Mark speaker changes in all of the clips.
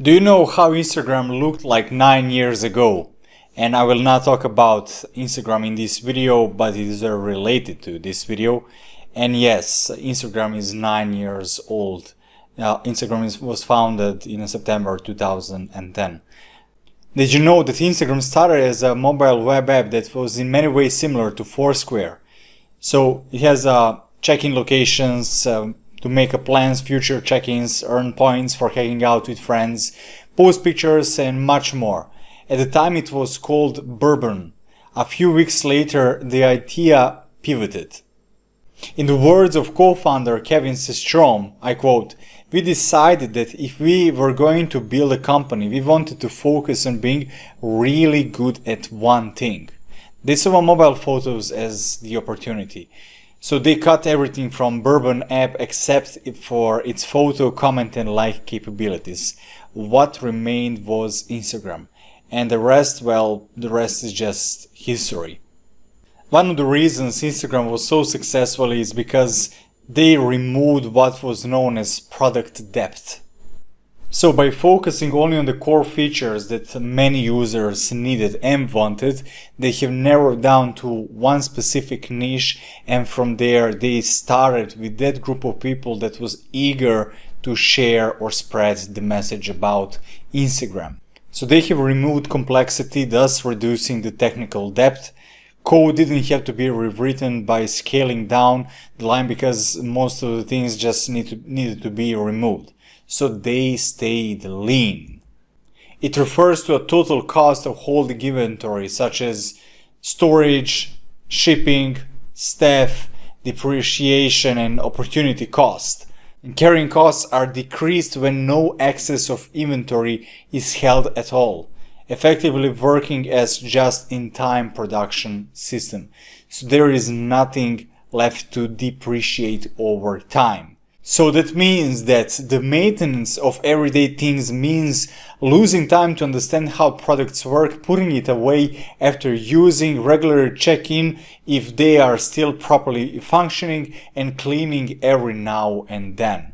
Speaker 1: Do you know how Instagram looked like 9 years ago? And I will not talk about Instagram in this video, but it is related to this video. And yes, Instagram is 9 years old. Instagram was founded in September 2010. Did you know that Instagram started as a mobile web app that was in many ways similar to Foursquare? So it has check-in locations, to make plans, future check-ins, earn points for hanging out with friends, post pictures and much more. At the time it was called Bourbon. A few weeks later the idea pivoted. In the words of co-founder Kevin Systrom, I quote, "We decided that if we were going to build a company, we wanted to focus on being really good at one thing." They saw mobile photos as the opportunity. So they cut everything from Bourbon app except for its photo, comment and like capabilities. What remained was Instagram. And the rest, well, the rest is just history. One of the reasons Instagram was so successful is because they removed what was known as product depth. So by focusing only on the core features that many users needed and wanted, they have narrowed down to one specific niche, and from there they started with that group of people that was eager to share or spread the message about Instagram. So they have removed complexity, thus reducing the technical depth. Code didn't have to be rewritten by scaling down the line because most of the things just needed to be removed. So they stayed lean. It refers to a total cost of holding inventory such as storage, shipping, staff, depreciation and opportunity cost. And carrying costs are decreased when no excess of inventory is held at all, effectively working as just-in-time production system. So there is nothing left to depreciate over time. So that means that the maintenance of everyday things means losing time to understand how products work, putting it away after using, regular check-in if they are still properly functioning, and cleaning every now and then.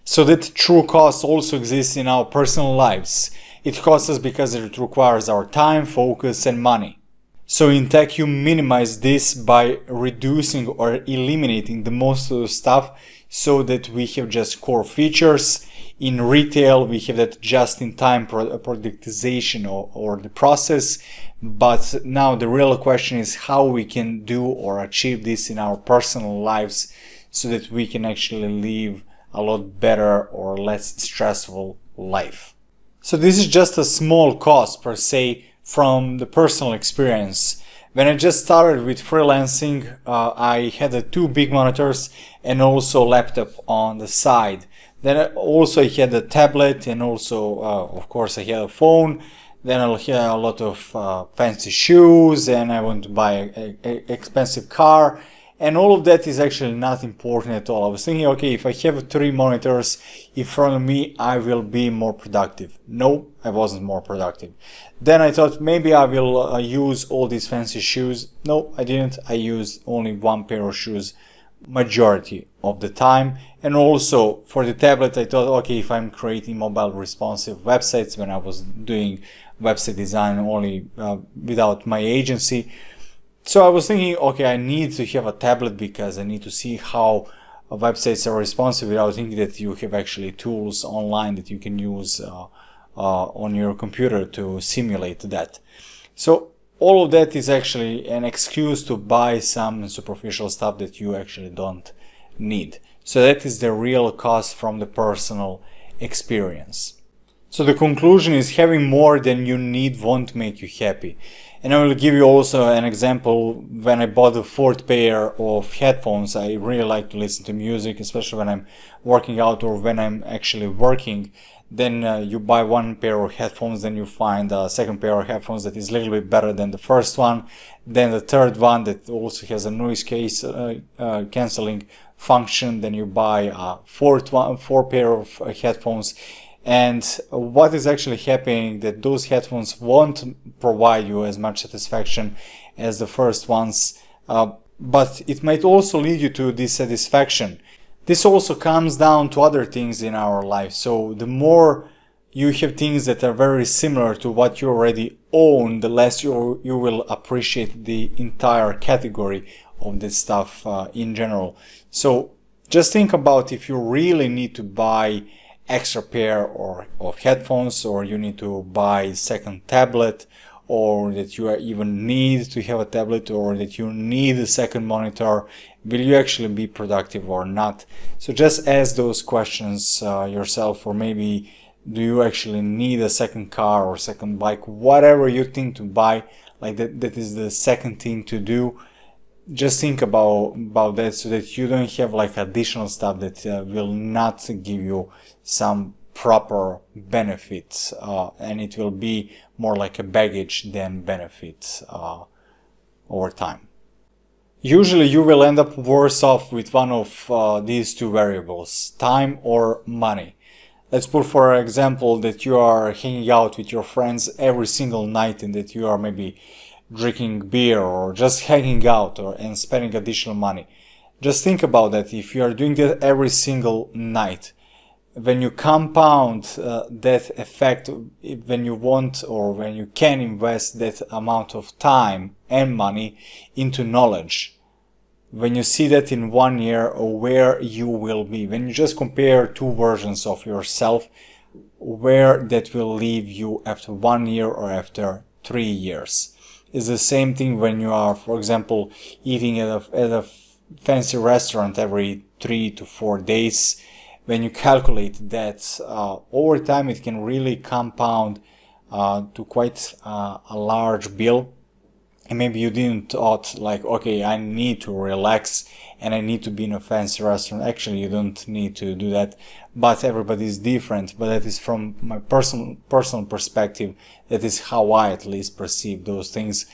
Speaker 1: So that true cost also exists in our personal lives. It costs us because it requires our time, focus and money. So in tech you minimize this by reducing or eliminating the most of the stuff so that we have just core features. In retail we have that just-in-time productization or the process, but now the real question is how we can do or achieve this in our personal lives so that we can actually live a lot better or less stressful life. So this is just a small cost per se from the personal experience. When I just started with freelancing, I had 2 big monitors and also a laptop on the side. Then I had a tablet and also, of course, I had a phone. Then I had a lot of fancy shoes and I want to buy an expensive car. And all of that is actually not important at all. I was thinking, okay, if I have 3 monitors in front of me, I will be more productive. No, I wasn't more productive. Then I thought maybe I will use all these fancy shoes. No, I didn't. I used only 1 pair of shoes majority of the time. And also for the tablet, I thought, okay, if I'm creating mobile responsive websites, when I was doing website design only without my agency, so I was thinking, okay, I need to have a tablet because I need to see how websites are responsive without thinking that you have actually tools online that you can use on your computer to simulate that. So all of that is actually an excuse to buy some superficial stuff that you actually don't need. So that is the real cost from the personal experience. So the conclusion is having more than you need won't make you happy. And I will give you also an example. When I bought the 4th pair of headphones, I really like to listen to music, especially when I'm working out or when I'm actually working. Then you buy 1 pair of headphones, then you find a 2nd pair of headphones that is a little bit better than the first one. Then the 3rd one that also has a noise cancelling function. Then you buy a 4 pair of headphones. And what is actually happening that those headphones won't provide you as much satisfaction as the first ones, but it might also lead you to dissatisfaction. This also comes down to other things in our life. So the more you have things that are very similar to what you already own, the less you will appreciate the entire category of this stuff in general. So just think about if you really need to buy extra pair of headphones, or you need to buy second tablet, or that you even need to have a tablet, or that you need a second monitor. Will you actually be productive or not? So just ask those questions yourself, or maybe do you actually need a second car or second bike, whatever you think to buy, like that is the second thing to do. Just think about that, so that you don't have like additional stuff that will not give you some proper benefits, and it will be more like a baggage than benefits over time. Usually you will end up worse off with one of these two variables, time or money. Let's put for example that you are hanging out with your friends every single night, and that you are maybe drinking beer or just hanging out and spending additional money. Just think about that. If you are doing that every single night, when you compound that effect, when you want or when you can invest that amount of time and money into knowledge, when you see that in 1 year, or where you will be, when you just compare two versions of yourself, where that will leave you after 1 year or after 3 years. It's the same thing when you are, for example, eating at a fancy restaurant every 3 to 4 days. When you calculate that over time, it can really compound to quite a large bill. And maybe you didn't thought like, okay, I need to relax and I need to be in a fancy restaurant. Actually, you don't need to do that, but everybody is different. But that is from my personal perspective. That is how I at least perceive those things.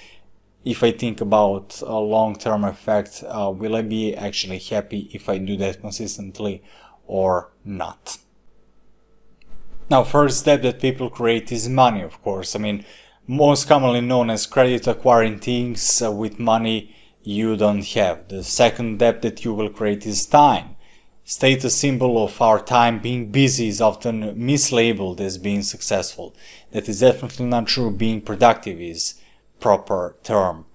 Speaker 1: If I think about a long-term effect, will I be actually happy if I do that consistently or not? Now, first step that people create is money, of course. I mean, most commonly known as credit, acquiring things with money you don't have. The second debt that you will create is time. Status symbol of our time. Being busy is often mislabeled as being successful. That is definitely not true. Being productive is proper term.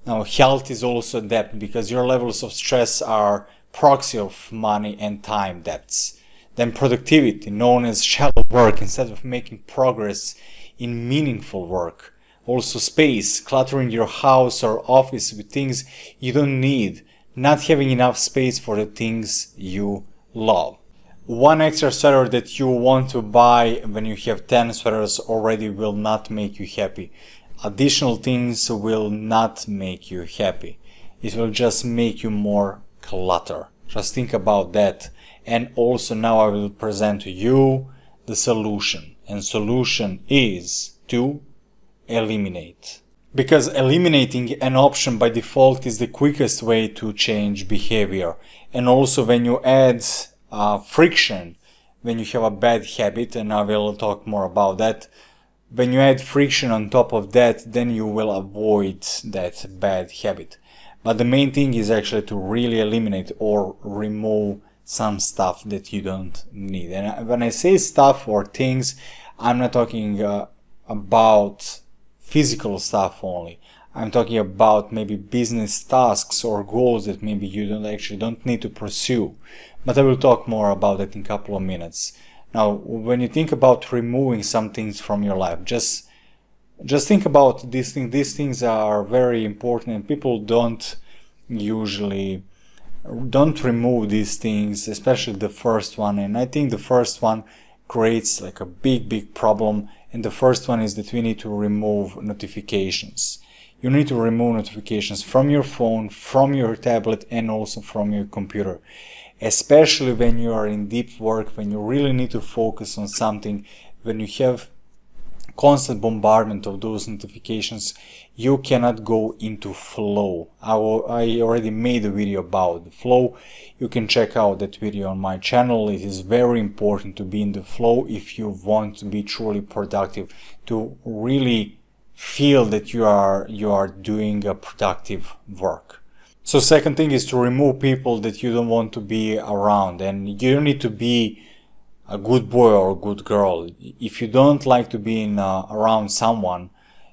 Speaker 1: Now, health is also a debt, because your levels of stress are proxy of money and time debts. Then productivity, known as shallow work instead of making progress in meaningful work. Also space, cluttering your house or office with things you don't need, not having enough space for the things you love. One extra sweater that you want to buy when you have 10 sweaters already will not make you happy. Additional things will not make you happy. It will just make you more clutter. Just think about that. And also now I will present to you the solution. And solution is to eliminate. Because eliminating an option by default is the quickest way to change behavior. And also when you add friction, when you have a bad habit, and I will talk more about that, when you add friction on top of that, then you will avoid that bad habit. But the main thing is actually to really eliminate or remove some stuff that you don't need. And when I say stuff or things, I'm not talking about physical stuff only. I'm talking about maybe business tasks or goals that maybe you don't need to pursue. But I will talk more about that in a couple of minutes. Now, when you think about removing some things from your life, just think about these things. These things are very important, and people don't remove these things, especially the first one. And I think the first one creates like a big problem. And the first one is that we need to remove notifications. You need to remove notifications from your phone, from your tablet, and also from your computer. Especially when you are in deep work, when you really need to focus on something, when you have constant bombardment of those notifications, you cannot go into flow. I already made a video about the flow. You can check out that video on my channel. It is very important to be in the flow if you want to be truly productive, to really feel that you are doing a productive work. So second thing is to remove people that you don't want to be around, and you don't need to be a good boy or a good girl. If you don't like to be around someone,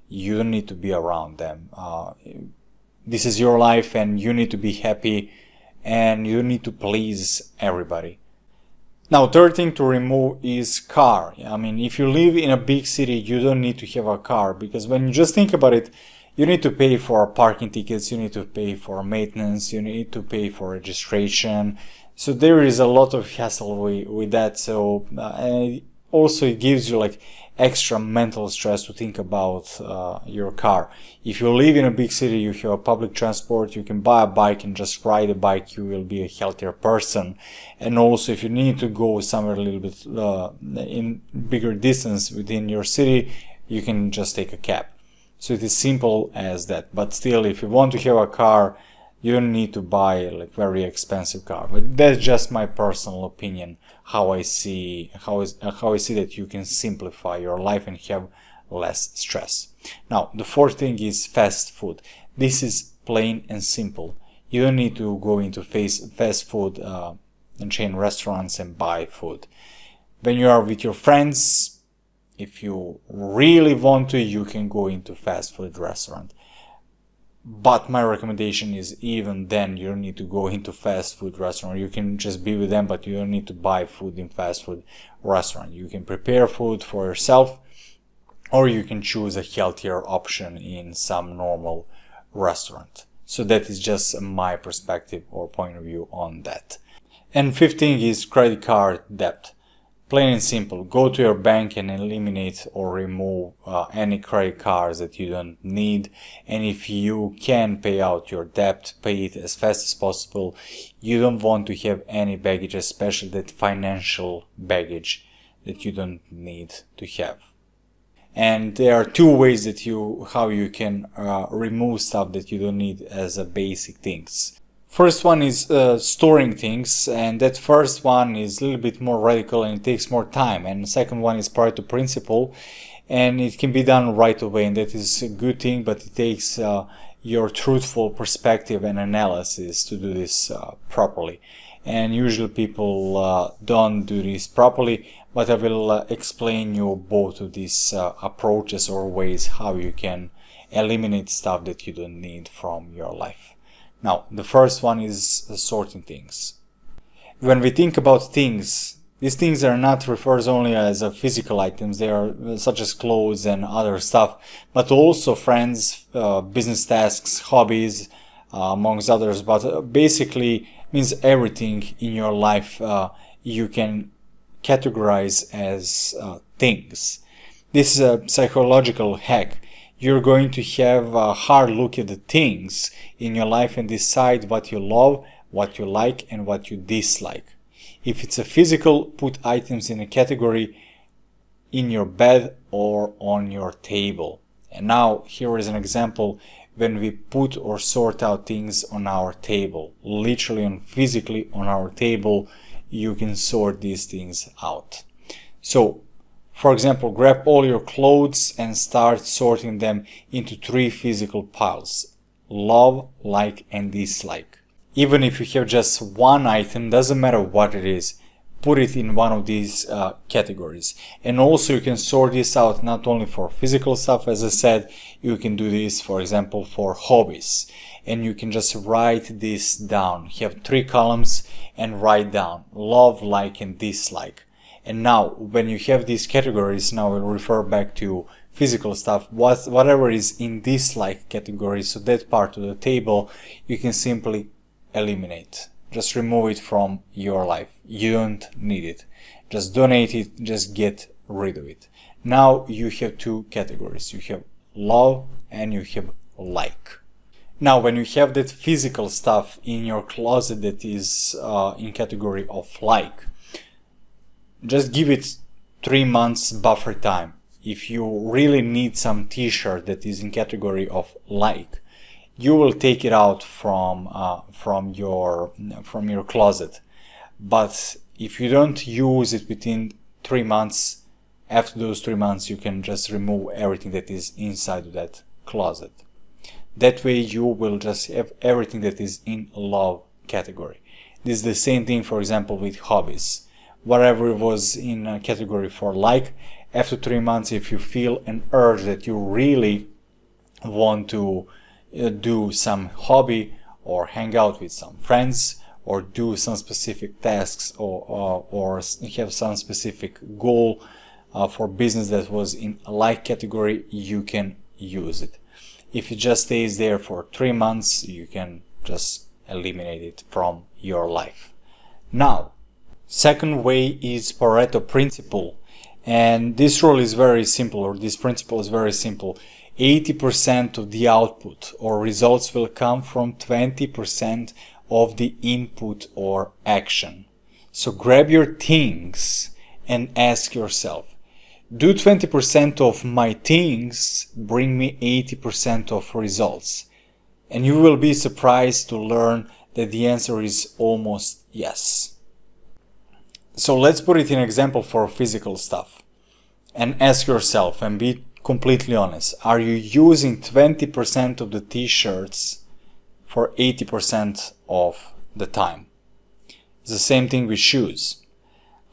Speaker 1: you don't need to be around them. This is your life and you need to be happy and you need to please everybody. Now, third thing to remove is car. I mean, if you live in a big city, you don't need to have a car, because when you just think about it, you need to pay for parking tickets, you need to pay for maintenance, you need to pay for registration. So there is a lot of hassle with that. So and also it gives you like extra mental stress to think about your car. If you live in a big city, you have public transport, you can buy a bike and just ride a bike, you will be a healthier person. And also if you need to go somewhere a little bit in bigger distance within your city, you can just take a cab. So it is simple as that. But still, if you want to have a car, you don't need to buy like very expensive car. But that's just my personal opinion, how I see that you can simplify your life and have less stress. Now, the fourth thing is fast food. This is plain and simple. You don't need to go into fast food and chain restaurants and buy food. When you are with your friends, if you really want to, you can go into fast food restaurant. But my recommendation is, even then, you don't need to go into fast food restaurant. You can just be with them, but you don't need to buy food in fast food restaurant. You can prepare food for yourself, or you can choose a healthier option in some normal restaurant. So that is just my perspective or point of view on that. And fifth thing is credit card debt. Plain and simple, go to your bank and eliminate or remove any credit cards that you don't need. And if you can pay out your debt, pay it as fast as possible. You don't want to have any baggage, especially that financial baggage that you don't need to have. And there are two ways that how you can remove stuff that you don't need as a basic things. First one is storing things, and that first one is a little bit more radical and it takes more time. And the second one is Pareto principle, and it can be done right away, and that is a good thing, but it takes your truthful perspective and analysis to do this properly. And usually people don't do this properly, but I will explain you both of these approaches or ways how you can eliminate stuff that you don't need from your life. Now, the first one is sorting things. When we think about things, these things are not referred only as physical items. They are such as clothes and other stuff, but also friends, business tasks, hobbies, amongst others. But basically means everything in your life you can categorize as things. This is a psychological hack. You're going to have a hard look at the things in your life and decide what you love, what you like, and what you dislike. If it's a physical, put items in a category in your bed or on your table. And now here is an example when we put or sort out things on our table. Literally and physically on our table, you can sort these things out. So, for example, grab all your clothes and start sorting them into 3 physical piles: love, like, and dislike. Even if you have just one item, doesn't matter what it is, put it in one of these categories. And also you can sort this out not only for physical stuff, as I said, you can do this, for example, for hobbies. And you can just write this down. You have 3 columns and write down love, like, and dislike. And now, when you have these categories, now we'll refer back to physical stuff, whatever is in dislike category, so that part of the table, you can simply eliminate. Just remove it from your life. You don't need it. Just donate it, just get rid of it. Now you have 2 categories. You have love and you have like. Now, when you have that physical stuff in your closet that is in category of like, just give it 3 months buffer time. If you really need some t-shirt that is in category of like, you will take it out from your closet. But if you don't use it within 3 months, after those 3 months you can just remove everything that is inside of that closet. That way you will just have everything that is in love category. This is the same thing, for example, with hobbies. whatever was in a category for like. After 3 months, if you feel an urge that you really want to do some hobby or hang out with some friends or do some specific tasks or have some specific goal for business that was in a like category, you can use it. If it just stays there for 3 months, you can just eliminate it from your life. Now, second way is Pareto principle. And this rule is very simple, or this principle is very simple. 80% of the output or results will come from 20% of the input or action. So grab your things and ask yourself, do 20% of my things bring me 80% of results? And you will be surprised to learn that the answer is almost yes. So let's put it in example for physical stuff and ask yourself and be completely honest. Are you using 20% of the t-shirts for 80% of the time? It's the same thing with shoes.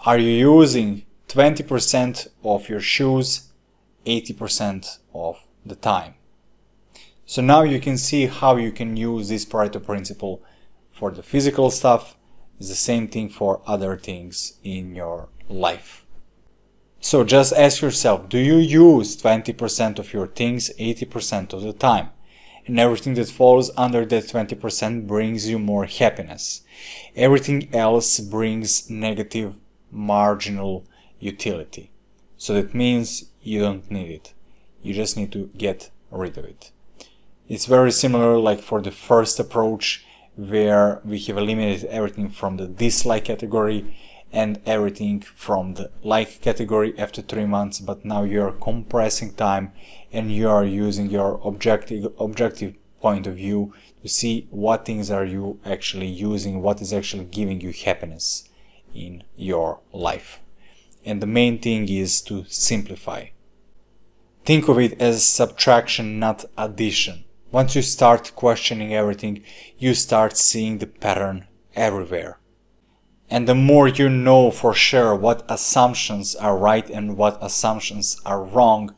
Speaker 1: Are you using 20% of your shoes 80% of the time? So now you can see how you can use this Pareto principle for the physical stuff. It's the same thing for other things in your life. So just ask yourself, do you use 20% of your things 80% of the time? And everything that falls under that 20% brings you more happiness. Everything else brings negative marginal utility. So that means you don't need it. You just need to get rid of it. It's very similar like for the first approach, where we have eliminated everything from the dislike category and everything from the like category after 3 months, but now you're compressing time and you are using your objective point of view to see what things are you actually using, what is actually giving you happiness in your life. And the main thing is to simplify. Think of it as subtraction, not addition. Once you start questioning everything, you start seeing the pattern everywhere. And the more you know for sure what assumptions are right and what assumptions are wrong,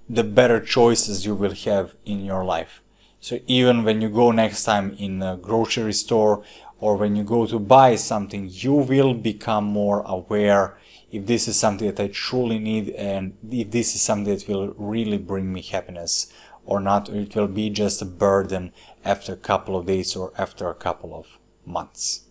Speaker 1: the better choices you will have in your life. So even when you go next time in a grocery store or when you go to buy something, you will become more aware if this is something that I truly need and if this is something that will really bring me happiness or not, or it will be just a burden after a couple of days or after a couple of months.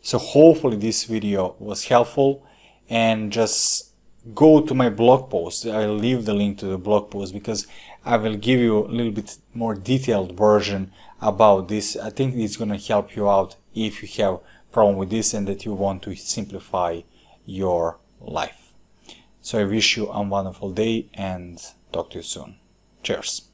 Speaker 1: So hopefully this video was helpful, and just go to my blog post. I'll leave the link to the blog post because I will give you a little bit more detailed version about this. I think it's going to help you out if you have problem with this and that you want to simplify your life. So I wish you a wonderful day and talk to you soon. Cheers.